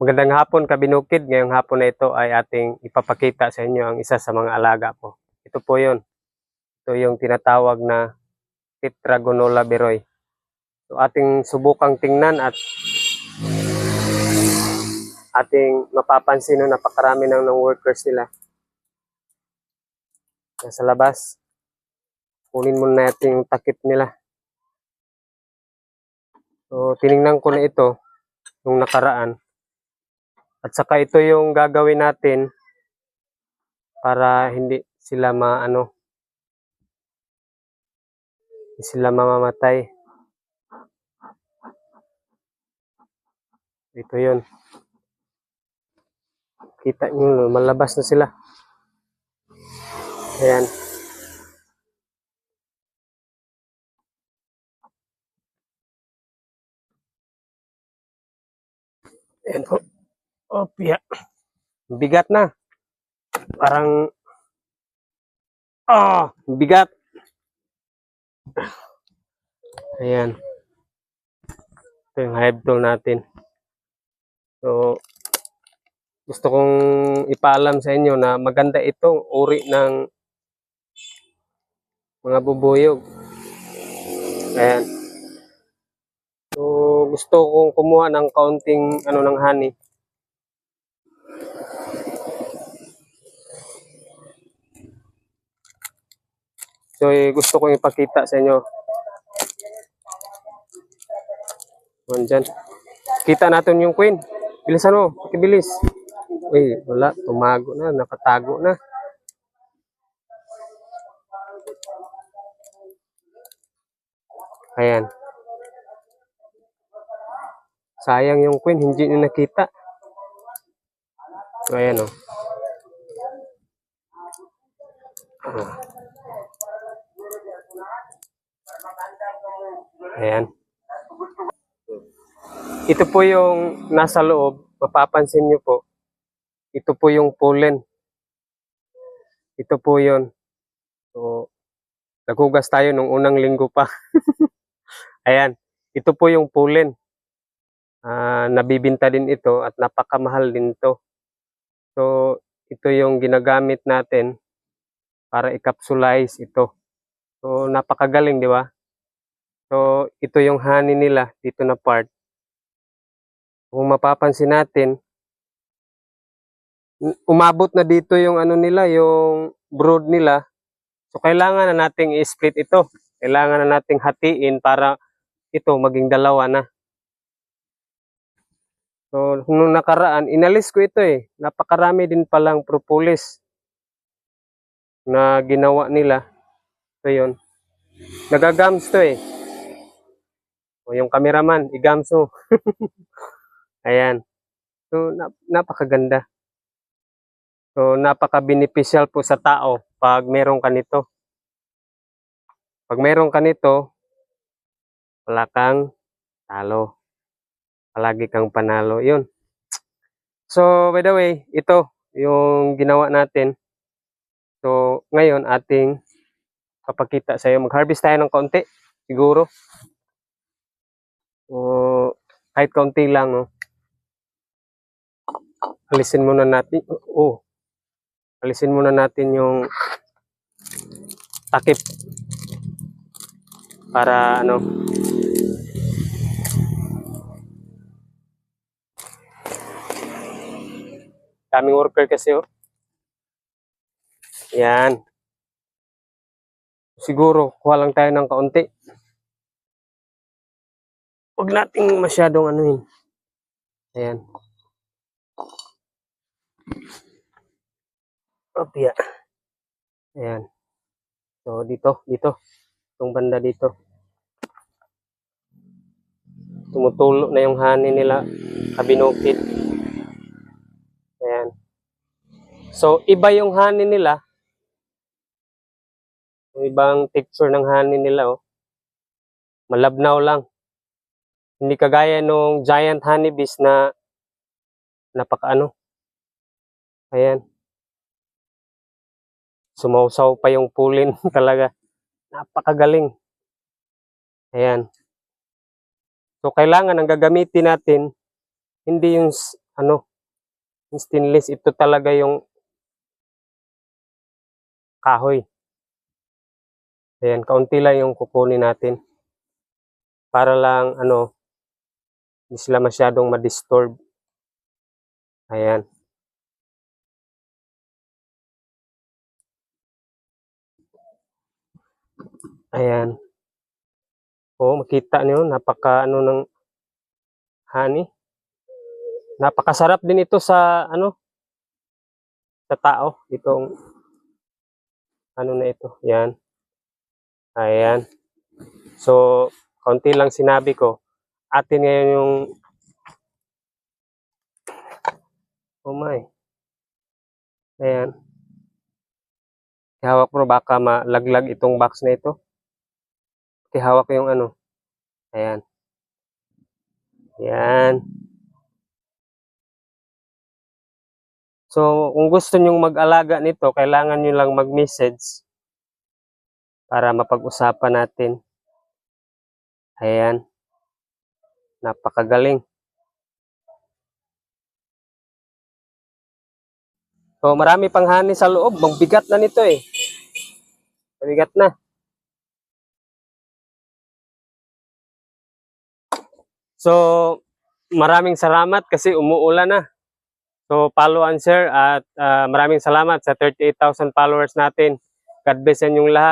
Magandang hapon, kabinukid. Ngayong hapon na ito ay ating ipapakita sa inyo ang isa sa mga alaga ko. Ito po yun. Ito yung tinatawag na Tetragonula beroy. So ating subukang tingnan at ating mapapansin na napakarami ng workers nila. Nasa labas. Kunin muna natin yung takip nila. So tiningnan ko na ito nung nakaraan. At saka ito yung gagawin natin para hindi sila mamamatay. Ito yun. Kita nyo, malabas na sila. Ayan. Ayan po. Opya. Bigat na. Parang bigat. Ayan. Ito yung hive tool natin. So, gusto kong ipaalam sa inyo na maganda itong uri ng mga bubuyog. Ayan. So, gusto kong kumuha ng kaunting ng honey. So, gusto kong ipakita sa inyo. Diyan. Kita natin yung queen. Bilisan mo, pakibilis. Uy, wala, tumago na, nakatago na. Ayan. Sayang yung queen, hindi nyo nakita. Ayan o. Ayan. Ito po yung nasa loob. Mapapansin nyo po. Ito po yung pollen. Ito po yun. So, naghugas tayo nung unang linggo pa. Ayan. Ito po yung pollen. Nabibinta din ito at napakamahal din ito. So, ito yung ginagamit natin para i-capsulize ito. So, napakagaling, di ba? So, ito yung honey nila dito na part. Kung mapapansin natin, umabot na dito yung nila, yung brood nila. So, kailangan na nating i-split ito. Kailangan na nating hatiin para ito maging dalawa na. So, nung nakaraan, inalis ko ito eh. Napakarami din palang propolis na ginawa nila. So, yun. Nagagams to eh. O yung cameraman, igams mo. Ayan. So, napakaganda. So, napaka-beneficial po sa tao pag meron ka nito. Pag meron ka nito, wala kang talo. Palagi kang panalo. Yun. So, by the way, ito yung ginawa natin. So, ngayon ating papakita sa iyo. Mag-harvest tayo ng kaunti. Siguro. O, kahit kaunti lang. No? Alisin muna natin. Alisin muna natin yung takip. Para daming worker kasi Yan. Siguro, kuha lang tayo ng kaunti. Huwag nating masyadong anuhin. Ayan. Opya. Ayan. So, dito. Itong banda dito. Tumutulo na yung honey nila. Kabinukid. Ayan. So, iba yung honey nila. Yung ibang texture ng honey nila, malabnaw lang. Hindi kagaya nung giant honeybees na napaka Ayan. Sumausaw pa yung pollen talaga. Napakagaling. Ayan. So, kailangan ang gagamitin natin, hindi yung ano, yung stainless. Ito talaga yung kahoy. Ayan, kaunti lang yung kukunin natin. Para lang, ano, hindi sila masyadong ma-disturb. Ayan. Ayan. Oo, makita niyo, napaka ano ng honey. Napakasarap din ito sa ano, sa tao. Itong ano na ito. Yan. Ayan. So, kaunti lang sinabi ko. Atin ngayon yung oh my. Ayan. Hawak mo baka malaglag itong box na ito. Hawak ko yung ano. Ayan. Ayan. So, kung gusto nyong mag-alaga nito, kailangan nyo lang mag-message para mapag-usapan natin. Ayan. Napakagaling. So, marami pang honey sa loob. Magbigat na nito eh. Mabigat na. So, maraming salamat kasi umuulan na. So, follow and share at maraming salamat sa 38,000 followers natin. God bless sa inyong lahat.